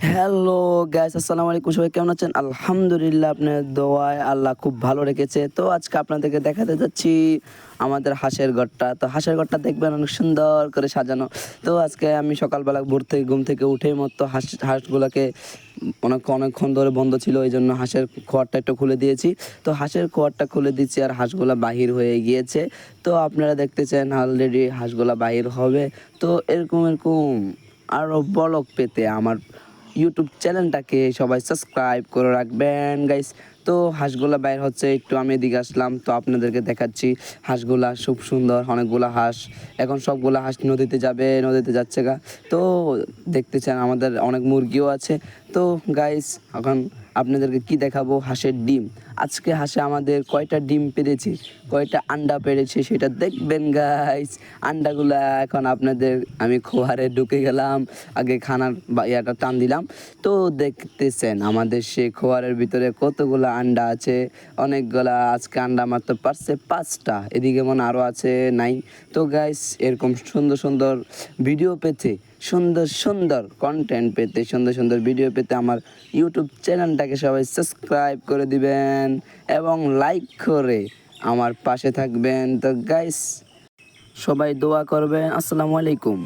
Hello guys, আসসালামু আলাইকুম। সবাই কেমন আছেন? আলহামদুলিল্লাহ, আপনার দোয়ায় আল্লাহ খুব ভালো রেখেছে। তো আজকে আপনাদেরকে দেখাতে যাচ্ছি আমাদের হাঁসের ঘরটা। তো হাঁসের ঘরটা দেখবেন অনেক সুন্দর করে সাজানো। তো আজকে আমি সকালবেলা ঘুম থেকে উঠেই মতো হাঁসগুলোকে অনেকক্ষণ ধরে বন্ধ ছিল, এই জন্য হাঁসের খোয়ারটা একটু খুলে দিয়েছি। তো হাঁসের খোয়ারটা খুলে দিচ্ছি আর হাঁসগুলা বাহির হয়ে গিয়েছে। তো আপনারা দেখতেছেন অলরেডি হাঁসগুলা বাহির হবে। তো এরকম এরকম আরও বলক পেতে আমার ইউটিউব চ্যানেলটাকে সবাই সাবস্ক্রাইব করে রাখবেন গাইস। তো হাঁসগুলা বাইর হচ্ছে, একটু আমি এদিকে আসলাম, তো আপনাদেরকে দেখাচ্ছি। হাঁসগুলা খুব সুন্দর, অনেকগুলা হাঁস। এখন সবগুলা হাঁস নদীতে যাবে, নদীতে যাচ্ছে গা। তো দেখতেছেন আমাদের অনেক মুরগিও আছে। তো গাইস, এখন আপনাদেরকে কি দেখাবো, হাঁসের ডিম। আজকে হাঁসে আমাদের কয়টা ডিম পেড়েছে, কয়টা আন্ডা পেড়েছে সেটা দেখবেন গাইস। আন্ডাগুলা এখন আপনাদের আমি খোয়ারে ঢুকে গেলাম, আগে খানার ইয়াটা টান দিলাম। তো দেখতেছেন আমাদের সেই খোয়ারের ভিতরে কতগুলো আন্ডা আছে, অনেকগুলা। আজকে আন্ডা মারতে পারছে 5টা, এদিকে মনে আরও আছে 9। তো গাইস, এরকম সুন্দর সুন্দর ভিডিও পেতে, সুন্দর সুন্দর কন্টেন্ট পেতে, সুন্দর সুন্দর ভিডিও পেতে আমার ইউটিউব চ্যানেলটাকে সবাই সাবস্ক্রাইব করে দিবেন এবং লাইক করে আমার পাশে থাকবেন। তো গাইস, সবাই দোয়া করবেন। আসসালামু আলাইকুম।